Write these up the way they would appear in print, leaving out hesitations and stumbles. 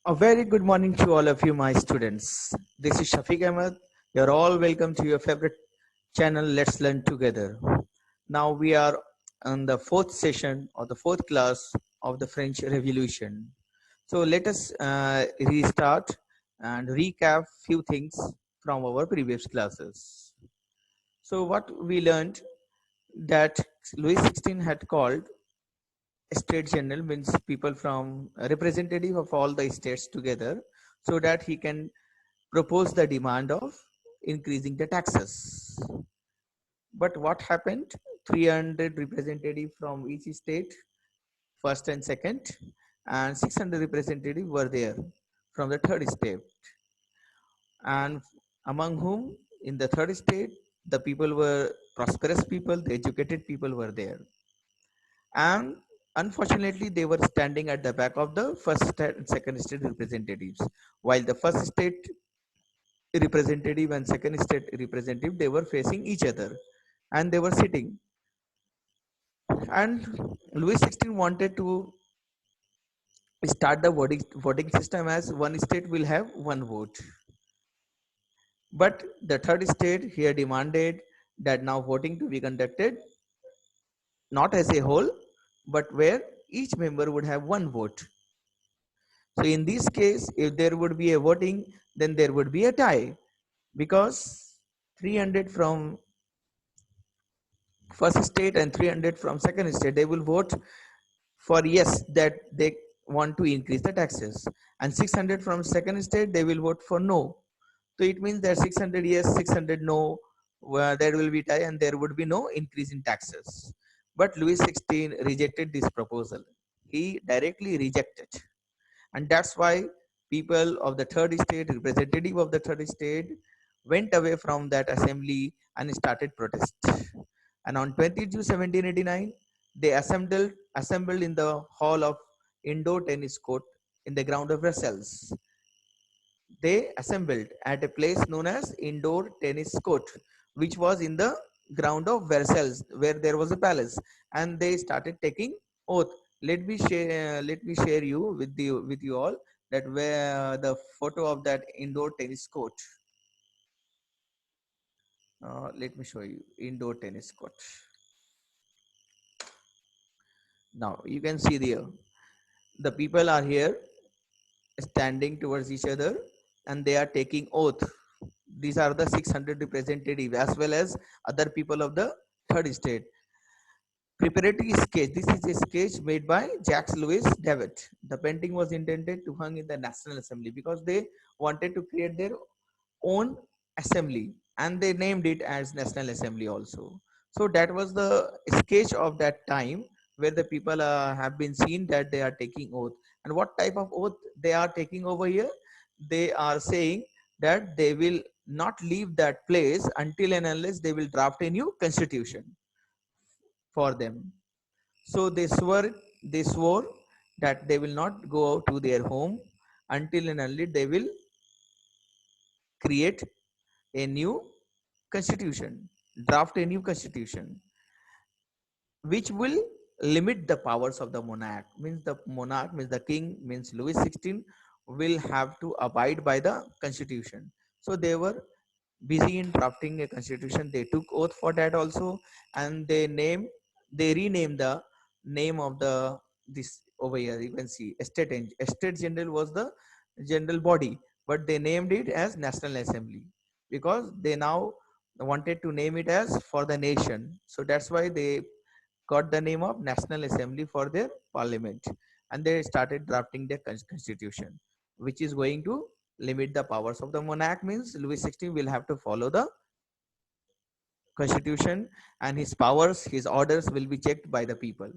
A very good morning to all of you, my students. This is Shafiq Ahmed. You're all welcome to your favorite channel, Let's Learn Together. Now we are on the fourth session or the fourth class of the French Revolution. So let us restart and recap few things from our previous classes. So what we learned that Louis XVI had called state general, means people from representative of all the states together, so that he can propose the demand of increasing the taxes. But what happened? 300 representative from each state, first and second, and 600 representative were there from the third state, and among whom in the third state the people were prosperous people, the educated people were there, and unfortunately they were standing at the back of the first state and second state representatives, while the first state representative and second state representative, they were facing each other and they were sitting, and Louis XVI wanted to start the voting system as one state will have one vote, but the third state here demanded that now voting to be conducted not as a whole, but where each member would have one vote. So in this case, if there would be a voting, then there would be a tie, because 300 from first state and 300 from second state, they will vote for yes, that they want to increase the taxes, and 600 from second state, they will vote for no. So it means that 600 yes, 600 no, there will be tie and there would be no increase in taxes. But Louis XVI rejected this proposal. He directly rejected, and that's why people of the third state, representative of the third state, went away from that assembly and started protest. And on 20 June 1789, they assembled in the hall of indoor tennis court in the ground of Versailles. They assembled at a place known as indoor tennis court, which was in the ground of Versailles, where there was a palace, and they started taking oath. Let me share you with you all that where the photo of that indoor tennis court. Let me show you indoor tennis court. Now you can see there the people are here standing towards each other and they are taking oath. These are the 600 representatives as well as other people of the third state. Preparatory sketch. This is a sketch made by Jacques Louis David. The painting was intended to hang in the National Assembly because they wanted to create their own assembly and they named it as National Assembly also. So that was the sketch of that time where the people have been seen that they are taking oath. And what type of oath they are taking over here? They are saying that they will not leave that place until and unless they will draft a new constitution for them. So they swore that they will not go to their home until and unless they will create a new constitution, draft a new constitution, which will limit the powers of the monarch. Means the monarch, means the king, means Louis XVI, will have to abide by the constitution. So they were busy in drafting a constitution. They took oath for that also, and they renamed the name of the this over here. You can see estate general was the general body, but they named it as National Assembly because they now wanted to name it as for the nation. So that's why they got the name of National Assembly for their parliament, and they started drafting their constitution, which is going to limit the powers of the monarch. Means Louis XVI will have to follow the constitution, and his powers, his orders will be checked by the people.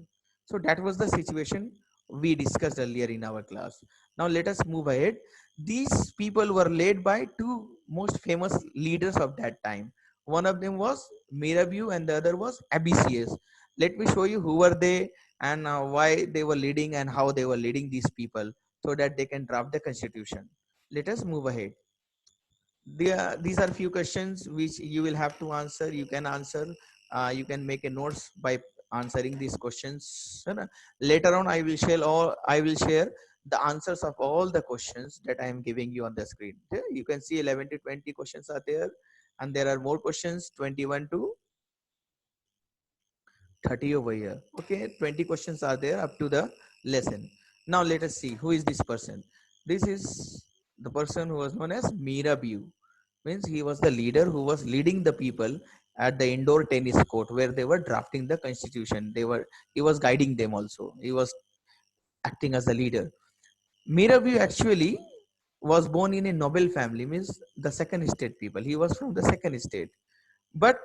So that was the situation we discussed earlier in our class. Now let us move ahead. These people were led by two most famous leaders of that time. One of them was Mirabeau and the other was Abicius. Let me show you who were they and why they were leading and how they were leading these people so that they can draft the constitution. Let us move ahead. These are few questions which you will have to answer. You can answer, you can make a notes by answering these questions. Later on I will share the answers of all the questions that I am giving you on the screen. Okay? You can see 11 to 20 questions are there, and there are more questions, 21 to 30 over here. Okay, 20 questions are there up to the lesson. Now let us see who is this person. This is the person who was known as Mirabeau. Means he was the leader who was leading the people at the indoor tennis court where they were drafting the constitution. He was guiding them also. He was acting as a leader. Mirabeau actually was born in a noble family, means the second estate people. He was from the second estate, but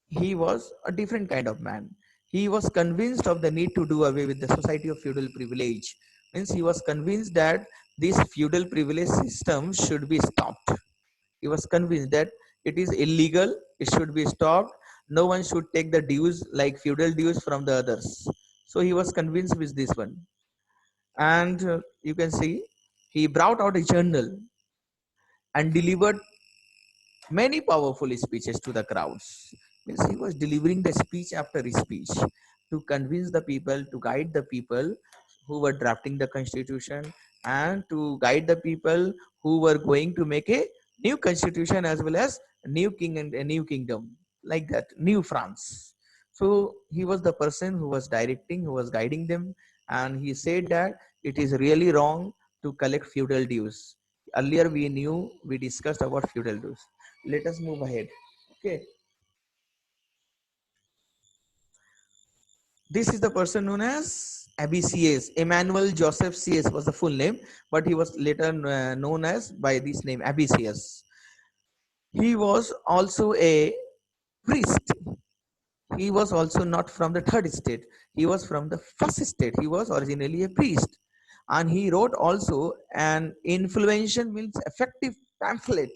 he was a different kind of man. He was convinced of the need to do away with the society of feudal privilege. Means he was convinced that this feudal privilege system should be stopped. He was convinced that it is illegal, it should be stopped. No one should take the dues like feudal dues from the others. So he was convinced with this one. And you can see he brought out a journal and delivered many powerful speeches to the crowds. Means he was delivering the speech after speech to convince the people, to guide the people who were drafting the constitution, and to guide the people who were going to make a new constitution as well as a new king and a new kingdom, like that, new France. So he was the person who was directing, who was guiding them, and he said that it is really wrong to collect feudal dues. Earlier we discussed about feudal dues. Let us move ahead. Okay, this is the person known as ABCS. Emmanuel Joseph CS was the full name, but he was later known as by this name ABCS. He was also a priest. He was also not from the third state. He was from the first state. He was originally a priest, and he wrote also an influential, means effective pamphlet.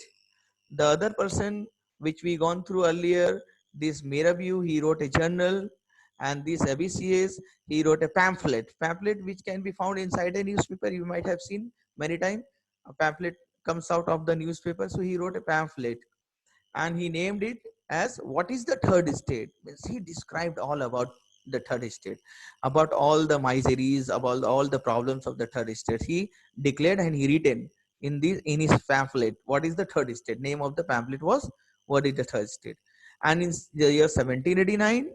The other person which we gone through earlier, this Mirabeau, he wrote a journal, and this ABCS, he wrote a pamphlet which can be found inside a newspaper. You might have seen many times a pamphlet comes out of the newspaper. So he wrote a pamphlet, and he named it as what is the third state. Means he described all about the third state, about all the miseries, about all the problems of the third state. He declared and he written in his pamphlet what is the third state. Name of the pamphlet was what is the third state. And in the year 1789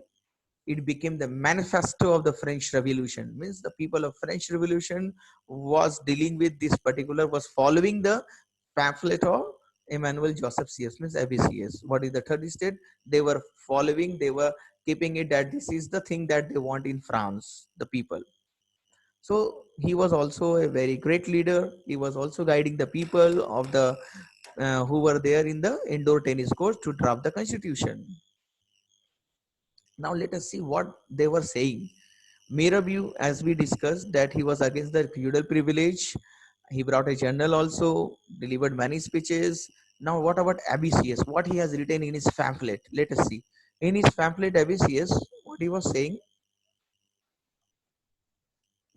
it became the manifesto of the French Revolution. Means the people of French Revolution was dealing with this particular, was following the pamphlet of Emmanuel Joseph CS, means ABCS. What is the third state? They were following, they were keeping it that this is the thing that they want in France, the people. So he was also a very great leader. He was also guiding the people of the who were there in the indoor tennis courts to draft the constitution. Now let us see what they were saying. Mirabeau, as we discussed, that he was against the feudal privilege. He brought a journal also, delivered many speeches. Now, what about ABCS? What he has written in his pamphlet? Let us see. In his pamphlet, ABCS, what he was saying,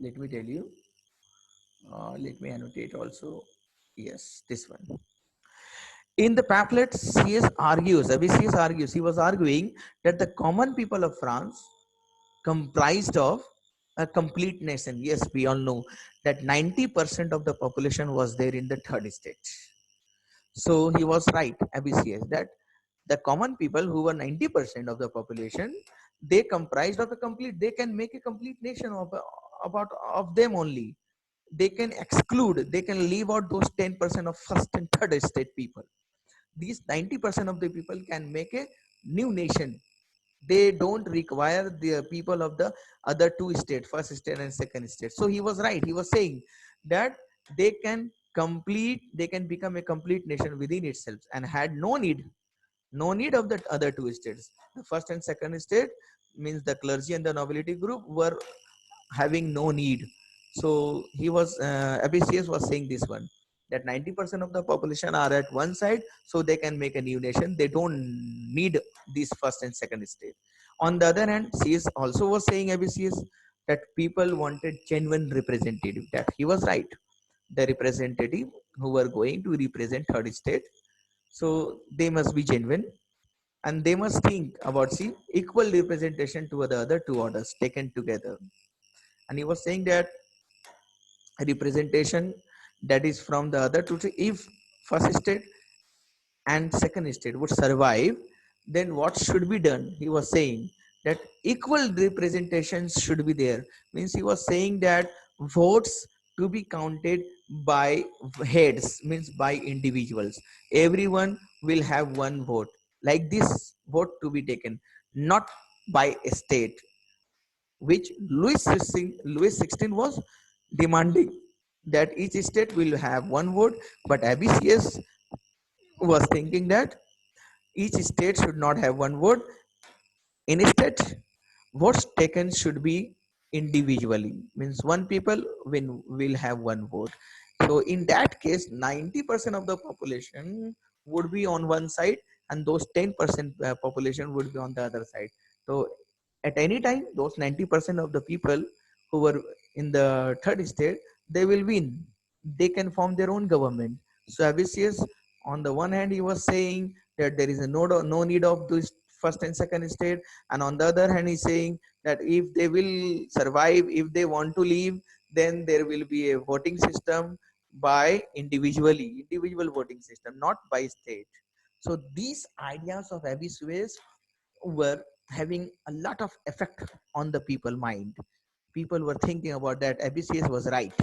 let me tell you. Let me annotate also. Yes, this one. In the pamphlet, CS argues, ABCS argues, he was arguing that the common people of France comprised of a complete nation. Yes, we all know that 90% of the population was there in the third state. So he was right, ABCS, that the common people who were 90% of the population, they comprised of a complete, they can make a complete nation of about of them only. They can exclude, they can leave out those 10% of first and third estate people. These 90% of the people can make a new nation. They don't require the people of the other two states, first state and second state. So he was right. He was saying that they can complete, they can become a complete nation within itself, and had no need of the other two states. The first and second state, means the clergy and the nobility group, were having no need. So he was ABCS was saying this one, that 90% of the population are at one side, so they can make a new nation. They don't need this first and second state. On the other hand, CS also was saying, ABCS, that people wanted genuine representative. That he was right. The representative who were going to represent third state, so they must be genuine, and they must think about, see, equal representation to the other two orders taken together. And he was saying that representation, that is from the other two. If first state and second state would survive, then what should be done? He was saying that equal representations should be there. Means he was saying that votes to be counted by heads, means by individuals. Everyone will have one vote, like this vote to be taken, not by a state, which Louis XVI was demanding, that each state will have one vote. But ABCS was thinking that each state should not have one vote. Instead, votes taken should be individually. Means one people will have one vote. So in that case, 90% of the population would be on one side, and those 10% population would be on the other side. So at any time, those 90% of the people who were in the third state, they will win. They can form their own government. So Abisius, on the one hand, he was saying that there is a no need of this first and second state, and on the other hand, he's saying that if they will survive, if they want to leave, then there will be a voting system by individual voting system, not by state. So these ideas of Abisius were having a lot of effect on the people mind. People were thinking about that ABCS was right,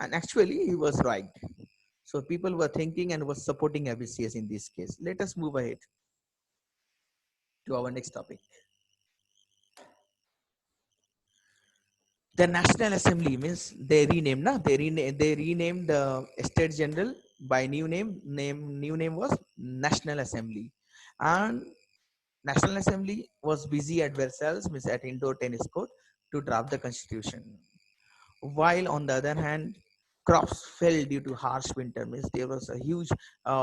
and actually he was right. So people were thinking and was supporting ABCS in this case. Let us move ahead to our next topic. The National Assembly, means they renamed, na? They renamed the State General by new name was National Assembly. And National Assembly was busy at Versailles, means at indoor tennis court, to draft the constitution. While on the other hand, crops fell due to harsh winter. Means there was a huge,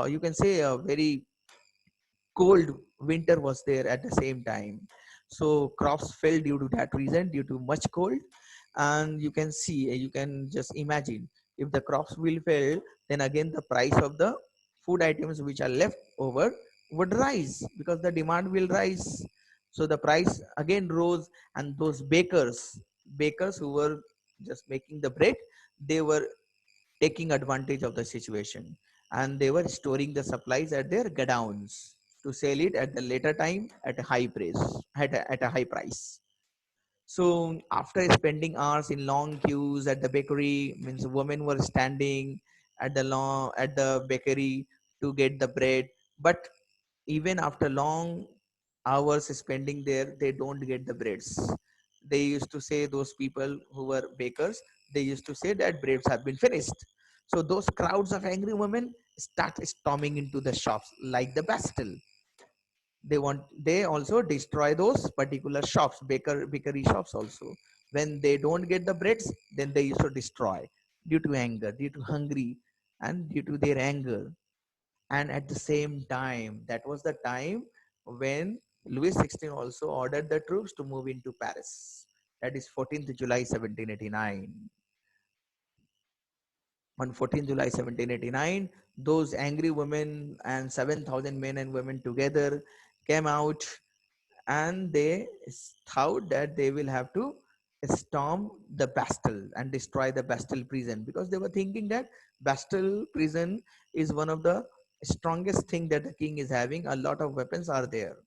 you can say, a very cold winter was there at the same time. So crops fell due to that reason, due to much cold. And you can see, you can just imagine, if the crops will fail, then again the price of the food items which are left over would rise, because the demand will rise. So the price again rose, and those bakers who were just making the bread, they were taking advantage of the situation, and they were storing the supplies at their godowns to sell it at the later time at a high price, at a high price. So after spending hours in long queues at the bakery, means women were standing at the bakery to get the bread. But even after long hours spending there, they don't get the breads. They used to say, those people who were bakers, they used to say that breads have been finished. So those crowds of angry women start storming into the shops like the Bastille. They also destroy those particular shops, bakery shops also. When they don't get the breads, then they used to destroy, due to anger, due to hungry, and due to their anger. And at the same time, that was the time when Louis XVI also ordered the troops to move into Paris. That is 14th July 1789. On 14th July 1789, those angry women and 7,000 men and women together came out, and they thought that they will have to storm the Bastille and destroy the Bastille prison, because they were thinking that Bastille prison is one of the strongest thing that the king is having. A lot of weapons are there,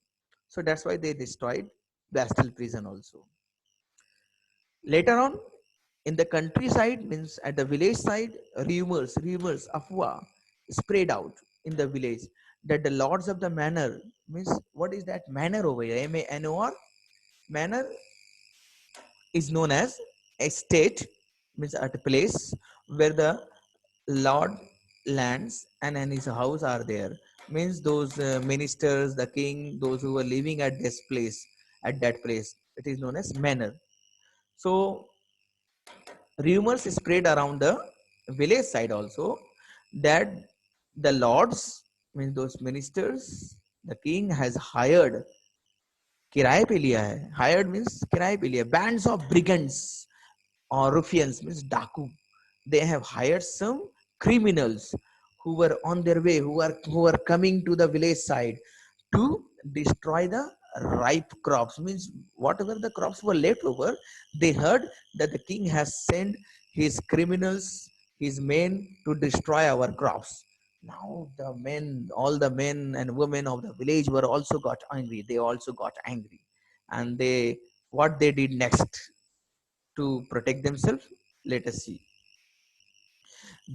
so that's why they destroyed Bastille prison also. Later on, in the countryside, means at the village side, rumors, afwa spread out in the village that the lords of the manor, means what is that manor over here? MANOR. Manor is known as a state, means at a place where the lord lands and his house are there. Means those ministers, the king, those who were living at this place, at that place, it is known as manor. So rumors spread around the village side also, that the lords, means those ministers, the king has hired, किराए पे लिया है, hired means किराए पे लिया, bands of brigands or ruffians, means daku. They have hired some criminals who were on their way, who are coming to the village side to destroy the ripe crops. Means whatever the crops were left over, they heard that the king has sent his criminals, his men to destroy our crops. Now the men, all the men and women of the village were also got angry. They also got angry, and they, what they did next to protect themselves, let us see.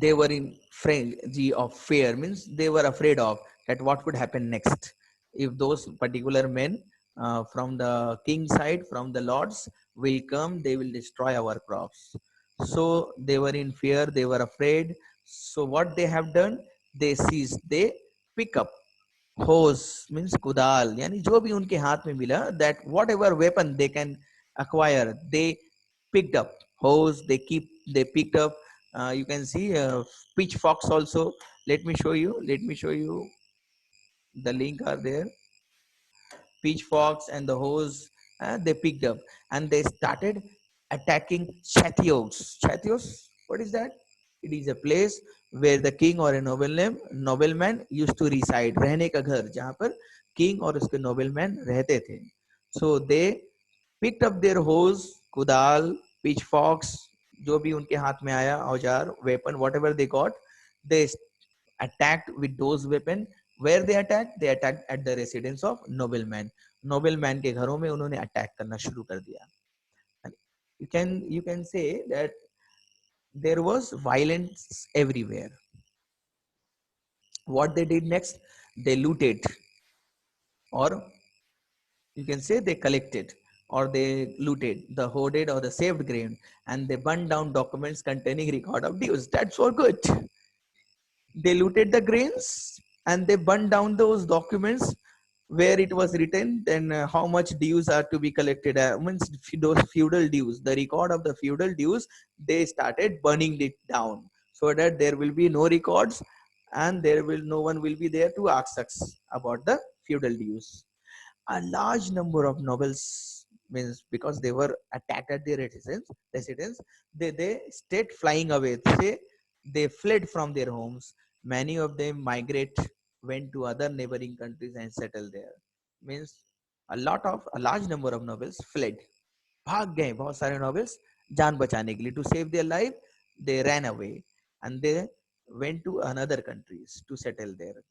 They were in frenzy of fear, means they were afraid of that what would happen next if those particular men from the king side, from the lords will come, they will destroy our crops. So they were in fear, they were afraid. So what they have done, they seized, they pick up होस means कुदाल, यानी जो भी उनके हाथ में मिला, that whatever weapon they can acquire, they picked up. Hose, they picked up. You can see pitchforks also. Let me show you. Let me show you. The link are there. Pitchforks and the hose, they picked up, and they started attacking Chathios. Chathios, what is that? It is a place where the king or a nobleman used to reside. रहने का घर जहाँ पर king और उसके nobleman रहते थे. So they picked up their hose, कुदाल, pitchforks, जो भी उनके हाथ में आया औजार, weapon, whatever they got, they attacked with those weapons. Where they attacked? They attacked at the residence of nobleman. Nobleman के घरों में उन्होंने attack करना शुरू कर दिया. And you can say that there was violence everywhere. What they did next? They looted, or you can say they collected, or they looted the hoarded or the saved grain, and they burned down documents containing record of dues. That's all good. They looted the grains and they burned down those documents where it was written then how much dues are to be collected. Means those feudal dues, the record of the feudal dues, they started burning it down so that there will be no records, and no one will be there to ask us about the feudal dues. A large number of nobles, means because they were attacked at their residence, they stayed flying away. They fled from their homes. Many of them went to other neighboring countries and settled there. Means a large number of nobles fled. भाग गए बहुत सारे nobles जान बचाने के लिए, to save their life. They ran away and they went to another countries to settle there.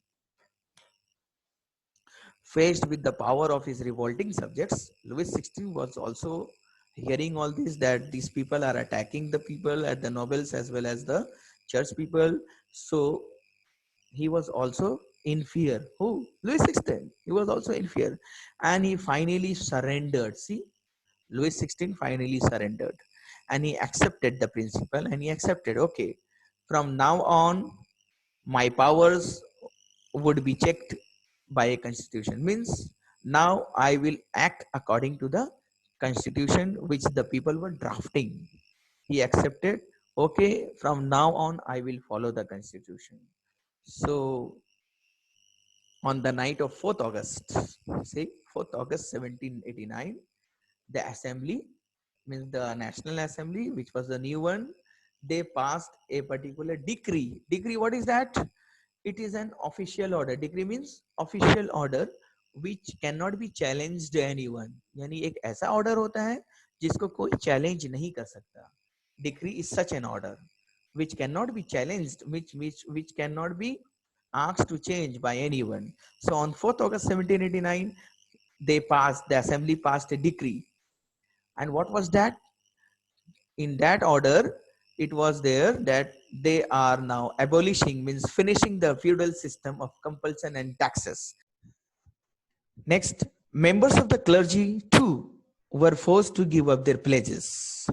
Faced with the power of his revolting subjects, Louis XVI was also hearing all this, that these people are attacking the people at the nobles as well as the church people. So he was also in fear. Who? Louis XVI. He was also in fear. And he finally surrendered. See, Louis XVI finally surrendered. And he accepted the principle, and he accepted, okay, from now on, my powers would be checked by a constitution. Means now I will act according to the constitution which the people were drafting. He accepted, okay, from now on I will follow the constitution. So on the night of 4th August, see, 4th August 1789, the assembly, means the National Assembly, which was the new one, they passed a particular decree. Decree, what is that? It is an official order. Decree means official order which cannot be challenged anyone. यानी एक ऐसा order होता है जिसको कोई challenge नहीं कर सकता. Decree is such an order which cannot be challenged, which cannot be asked to change by anyone. So on 4th August 1789, the assembly passed a decree. And what was that? In that order, it was there that they are now abolishing, means finishing the feudal system of compulsion and taxes. Next, members of the clergy too were forced to give up their privileges.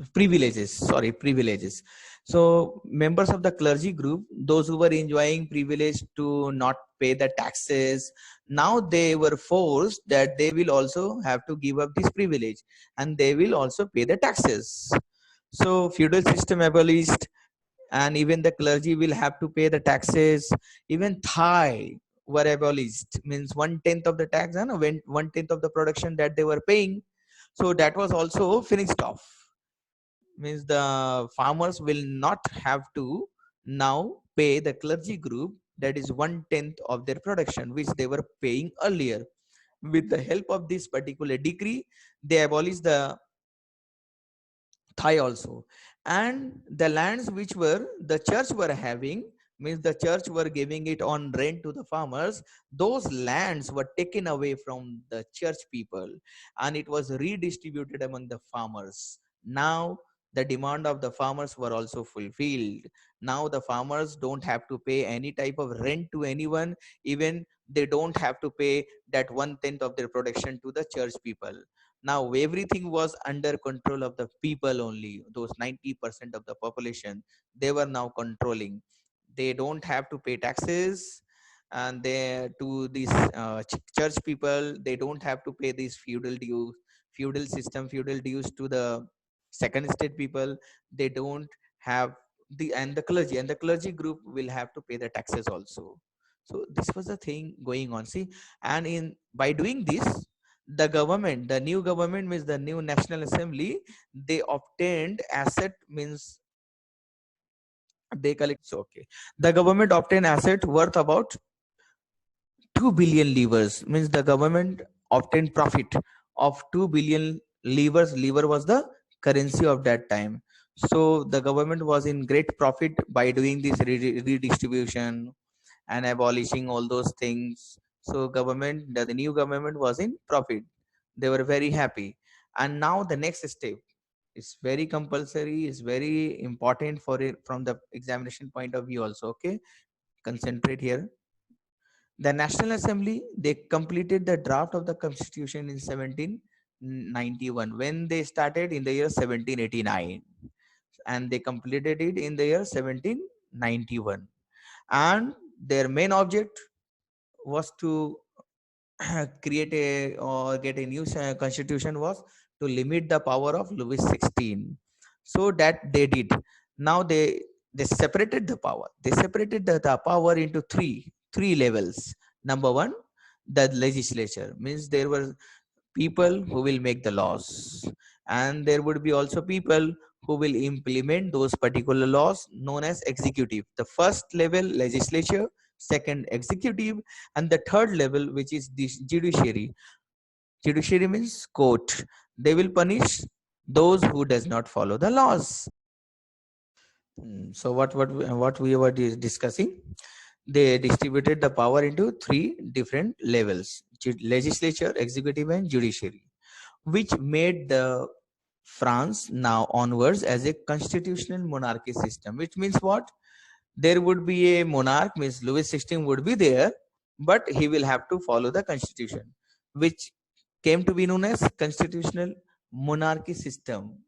So members of the clergy group, those who were enjoying privilege to not pay the taxes, now they were forced that they will also have to give up this privilege, and they will also pay the taxes. So feudal system abolished, and even the clergy will have to pay the taxes. Even Thai were abolished, means 1/10 of the tax and 1/10 of the production that they were paying. So that was also finished off. Means the farmers will not have to now pay the clergy group, that is 1/10 of their production, which they were paying earlier. With the help of this particular decree, they abolished the Thai also, and the lands which were the church were having, means the church were giving it on rent to the farmers, those lands were taken away from the church people and it was redistributed among the farmers. Now the demand of the farmers were also fulfilled. Now the farmers don't have to pay any type of rent to anyone, even they don't have to pay that 1/10 of their production to the church people. Now everything was under control of the people only. Those 90% of the population, they were now controlling. They don't have to pay taxes, and they to these church people, they don't have to pay these feudal dues, feudal system, feudal dues to the second state people. They don't have the, and the clergy group will have to pay the taxes also. So this was the thing going on. See, and in by doing this, the government, the new government, means the new National Assembly, they obtained asset, means they collect. So okay, the government obtained asset worth about 2 billion livers, means the government obtained profit of 2 billion livers. Liver was the currency of that time. So the government was in great profit by doing this redistribution and abolishing all those things. So government, the new government was in profit. They were very happy. And now the next step is very compulsory, is very important for it from the examination point of view also. Okay, concentrate here. The National Assembly, they completed the draft of the Constitution in 1791, when they started in the year 1789, and they completed it in the year 1791. And their main object was to create a or get a new constitution, was to limit the power of Louis XVI. So that they did. Now they separated the power. They separated the power into three levels. Number one, the legislature, means there were people who will make the laws, and there would be also people who will implement those particular laws, known as executive. The first level, legislature; second, executive; and the third level, which is the judiciary. Judiciary means court. They will punish those who does not follow the laws. So what we were discussing, they distributed the power into three different levels: legislature, executive, and judiciary, which made the France now onwards as a constitutional monarchy system. Which means what? There would be a monarch, means Louis XVI would be there, but he will have to follow the constitution, which came to be known as constitutional monarchy system.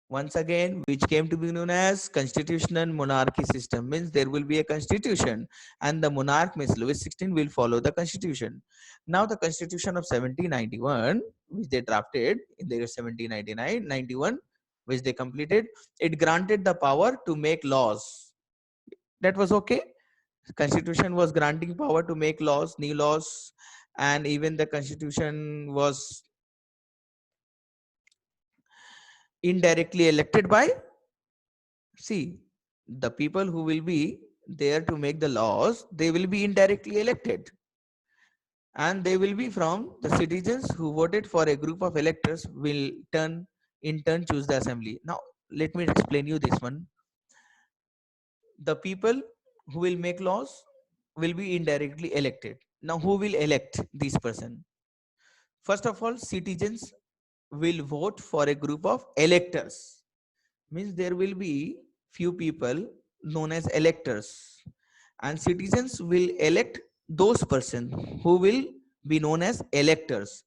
Once again, which came to be known as constitutional monarchy system, means there will be a constitution and the monarch, means Louis XVI, will follow the constitution. Now the constitution of 1791, which they drafted in the year 1799 91, which they completed, it granted the power to make laws. That was okay. Constitution was granting power to make laws, new laws, and even the constitution was indirectly elected by, see, the people who will be there to make the laws, they will be indirectly elected, and they will be from the citizens who voted for a group of electors will turn in turn choose the assembly. Now let me explain you this one. The people who will make laws will be indirectly elected. Now who will elect this person? First of all, citizens will vote for a group of electors. Means there will be few people known as electors, and citizens will elect those persons who will be known as electors.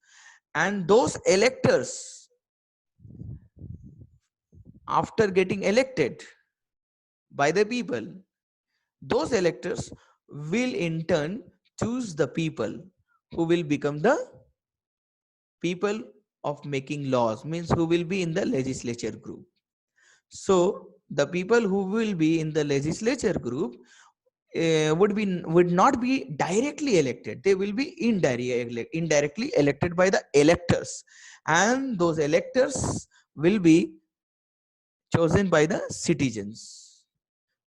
And those electors, after getting elected by the people, those electors will in turn choose the people who will become the people of making laws, means who will be in the legislature group. So the people who will be in the legislature group would not be directly elected. They will be indirectly elected by the electors, and those electors will be chosen by the citizens.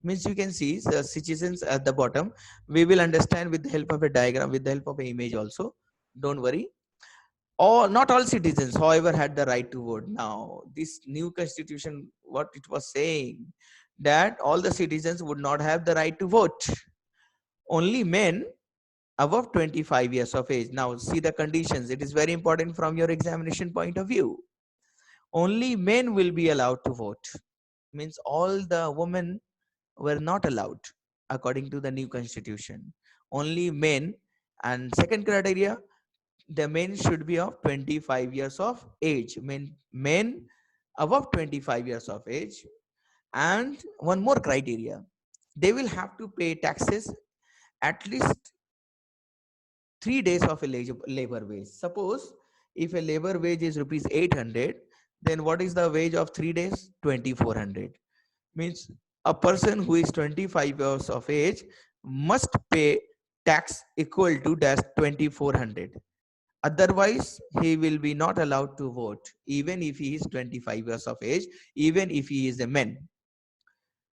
Means you can see the citizens at the bottom. We will understand with the help of a diagram, with the help of an image also. Don't worry. All, not all citizens, however, had the right to vote. Now, this new constitution, what it was saying, that all the citizens would not have the right to vote. Only men above 25 years of age. Now, see the conditions. It is very important from your examination point of view. Only men will be allowed to vote. Means all the women were not allowed according to the new constitution. Only men. And second criteria, the men should be of 25 years of age. Men above 25 years of age. And one more criteria, they will have to pay taxes at least 3 days of a labor wage. Suppose if a labor wage is rupees 800, then what is the wage of 3 days? 2400. Means a person who is 25 years of age must pay tax equal to dash 2400. Otherwise, he will be not allowed to vote, even if he is 25 years of age, even if he is a man.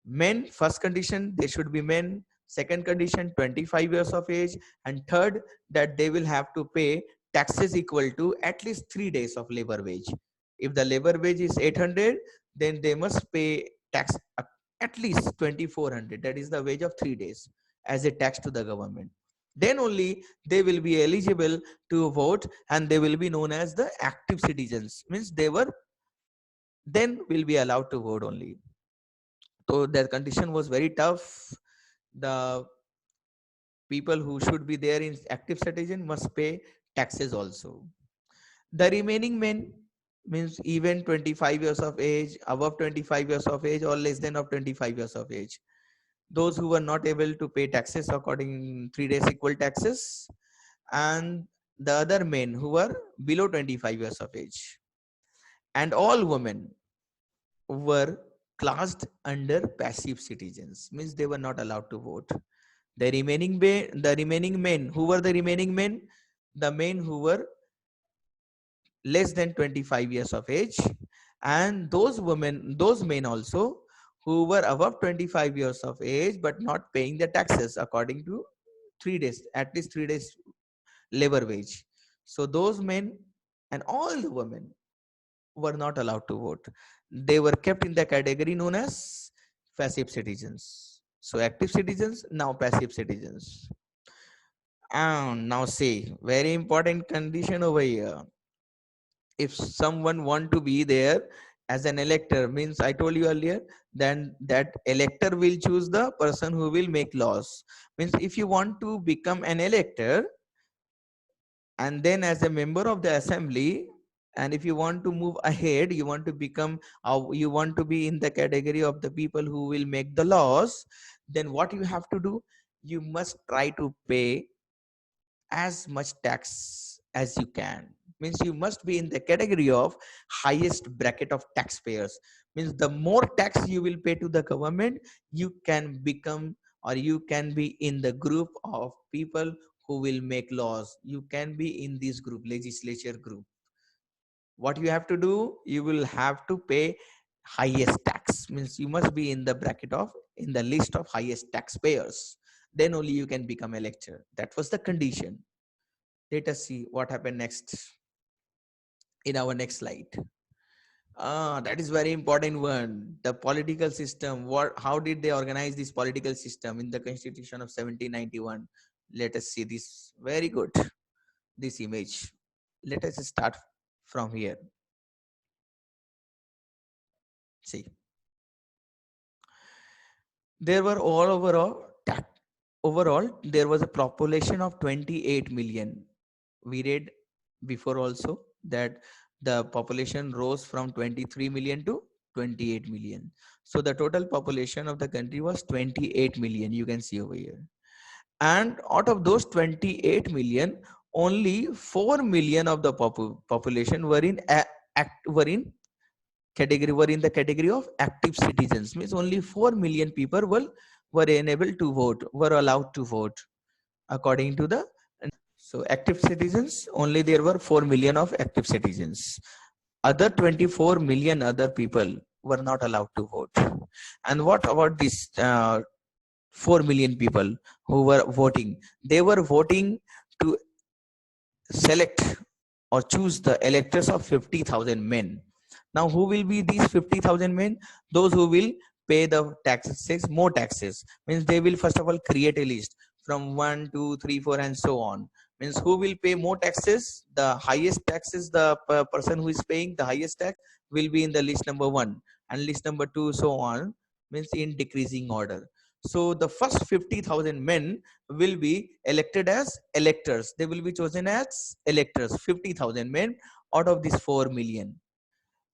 Men, first condition, they should be men. Second condition, 25 years of age. And third, that they will have to pay taxes equal to at least 3 days of labor wage. If the labor wage is 800, then they must pay tax at least 2400. That is the wage of 3 days as a tax to the government. Then only they will be eligible to vote, and they will be known as the active citizens. Means they were then will be allowed to vote only. So their condition was very tough. The people who should be there in active citizen must pay taxes also. The remaining men, means even 25 years of age, above 25 years of age, or less than of 25 years of age, those who were not able to pay taxes according 3 days equal taxes, and the other men who were below 25 years of age, and all women were classed under passive citizens, means they were not allowed to vote. The remaining men, who were the remaining men? The men who were less than 25 years of age, and those men also who were above 25 years of age but not paying the taxes according to 3 days, at least 3 days labor wage. So those men and all the women were not allowed to vote. They were kept in the category known as passive citizens. So active citizens, now passive citizens. And now see, very important condition over here. If someone want to be there as an elector, means I told you earlier, then that elector will choose the person who will make laws. Means if you want to become an elector, and then as a member of the assembly, and if you want to move ahead, you want to become you want to be in the category of the people who will make the laws, then what you have to do, you must try to pay as much tax as you can. Means you must be in the category of highest bracket of taxpayers. Means the more tax you will pay to the government, you can become, or you can be in the group of people who will make laws. You can be in this group, legislature group. What you have to do, you will have to pay highest tax. Means you must be in the bracket of, in the list of highest taxpayers, then only you can become elector. That was the condition. Let us see what happened next in our next slide. That is very important one. The political system. How did they organize this political system in the Constitution of 1791? Let us see this. Very good. This image. Let us start from here. See, there were overall there was a population of 28 million. We read before also that the population rose from 23 million to 28 million. So the total population of the country was 28 million. You can see over here. And out of those 28 million, only 4 million of the population were in the category of active citizens. Means only 4 million people were enabled to vote, were allowed to vote according to the. So active citizens, only there were 4 million of active citizens. Other 24 million other people were not allowed to vote. And what about this 4 million people who were voting? They were voting to select or choose the electors of 50,000 men. Now, who will be these 50,000 men? Those who will pay the taxes, more taxes. Means they will first of all create a list from 1, 2, 3, 4, and so on. Means who will pay more taxes? The highest taxes, the person who is paying the highest tax will be in the list number 1, and list number 2, so on. Means in decreasing order. So the first 50,000 men will be elected as electors. They will be chosen as electors, 50,000 men out of these 4 million.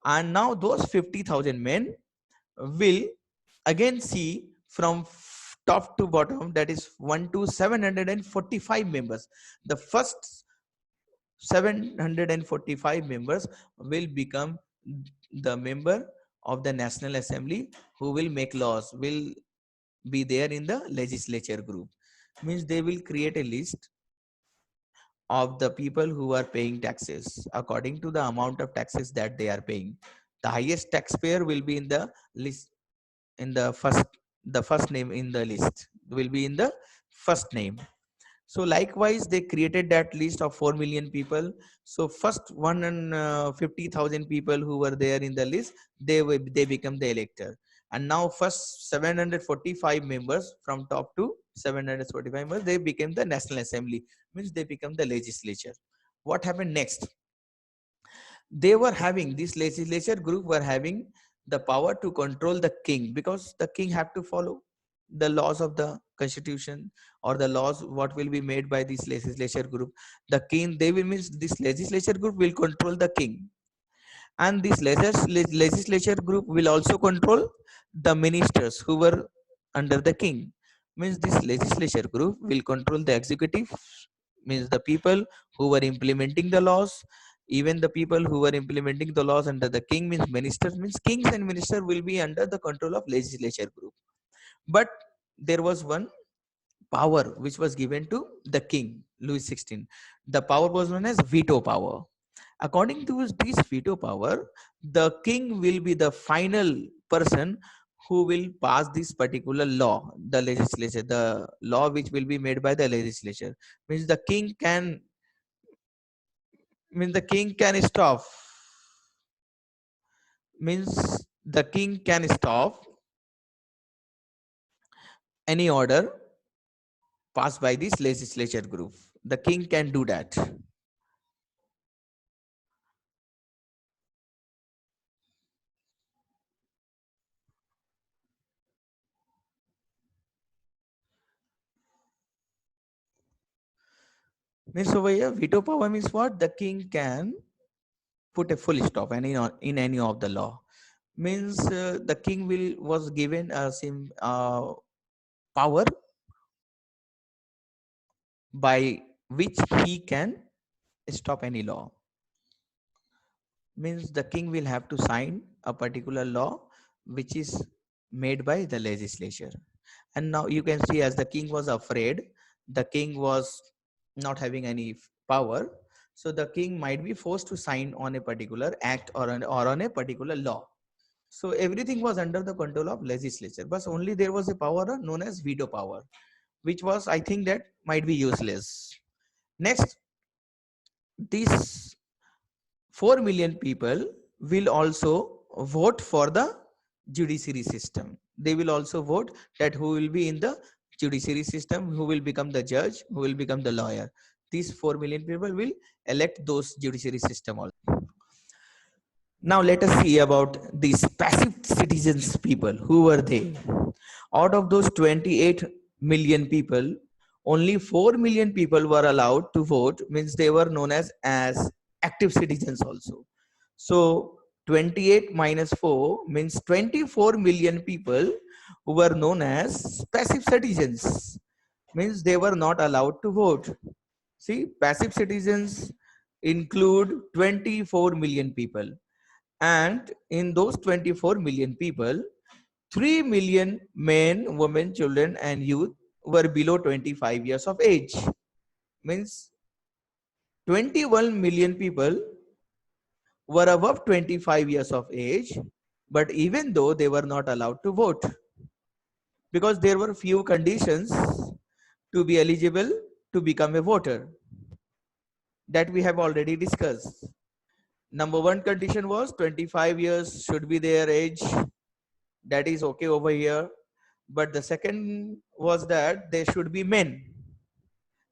And now those 50,000 men will again see from top to bottom, that is 1 to 745 members. The first 745 members will become the member of the National Assembly, who will make laws, will be there in the legislature group. Means they will create a list of the people who are paying taxes according to the amount of taxes that they are paying. The highest taxpayer will be in the list, in the first name in the list will be in the first name. So likewise, they created that list of 4 million people. So first 150,000 people who were there in the list, they become the elector. And now first 745 members, from top to 745 members, they became the National Assembly. Means they become the legislature. What happened next? They were having, this legislature group were having the power to control the king, because the king have to follow the laws of the constitution, or the laws what will be made by this legislature group. The king, they will, means this legislature group will control the king, and this legislature group will also control the ministers who were under the king. Means this legislature group will control the executive, means the people who were implementing the laws. Even the people who were implementing the laws under the king, means ministers, means kings and ministers will be under the control of legislature group. But there was one power which was given to the king, Louis XVI. The power was known as veto power. According to this veto power, the king will be the final person who will pass this particular law, the legislature, the law which will be made by the legislature. Means the king can, means the king can stop, means the king can stop any order passed by this legislature group. The king can do that. Means over here, veto power means what? The king can put a full stop in any of the law. Means the king will was given a power by which he can stop any law. Means the king will have to sign a particular law which is made by the legislature. And now you can see, as the king was afraid, the king was not having any power, so the king might be forced to sign on a particular act, or on a particular law. So everything was under the control of legislature, but only there was a power known as veto power, which was, I think, that might be useless. Next, these 4 million people will also vote for the judiciary system. They will also vote that who will be in the judiciary system, who will become the judge, who will become the lawyer. These 4 million people will elect those judiciary system also. Now let us see about these passive citizens people. Who were they? Out of those 28 million people, only 4 million people were allowed to vote, means they were known as active citizens also. So 28 minus 4 means 24 million people who were known as passive citizens, means they were not allowed to vote. See, passive citizens include 24 million people, and in those 24 million people, 3 million men, women, children, and youth were below 25 years of age. Means 21 million people were above 25 years of age, but even though they were not allowed to vote, because there were few conditions to be eligible to become a voter. that we have already discussed. Number one condition was 25 years should be their age. That is okay over here. But the second was that they should be men.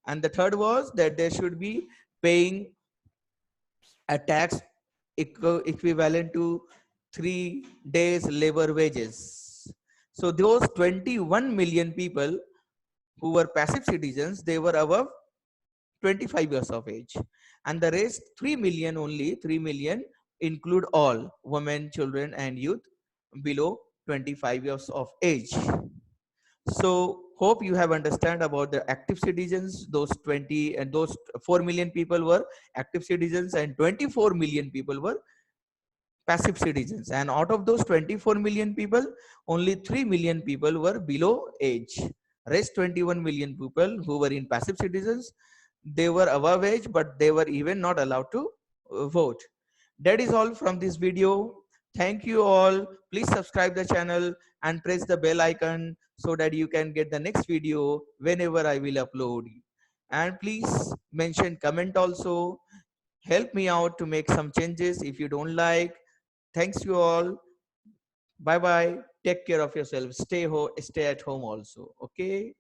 And the third was that they should be paying a tax equivalent to 3 days labor wages. So those 21 million people who were passive citizens, they were above 25 years of age. And the rest 3 million, only 3 million, include all women, children and youth below 25 years of age. So hope you have understand about the active citizens. Those 20 and those 4 million people were active citizens and 24 million people were passive citizens. And out of those 24 million people, only 3 million people were below age. Rest 21 million people who were in passive citizens, they were above age, but they were even not allowed to vote. That is all from this video. Thank you all. Please subscribe the channel and press the bell icon so that you can get the next video whenever I will upload. And please mention comment also. Help me out to make some changes if you don't like. Thanks you all. Bye bye. Take care of yourself. Stay at home also. Okay.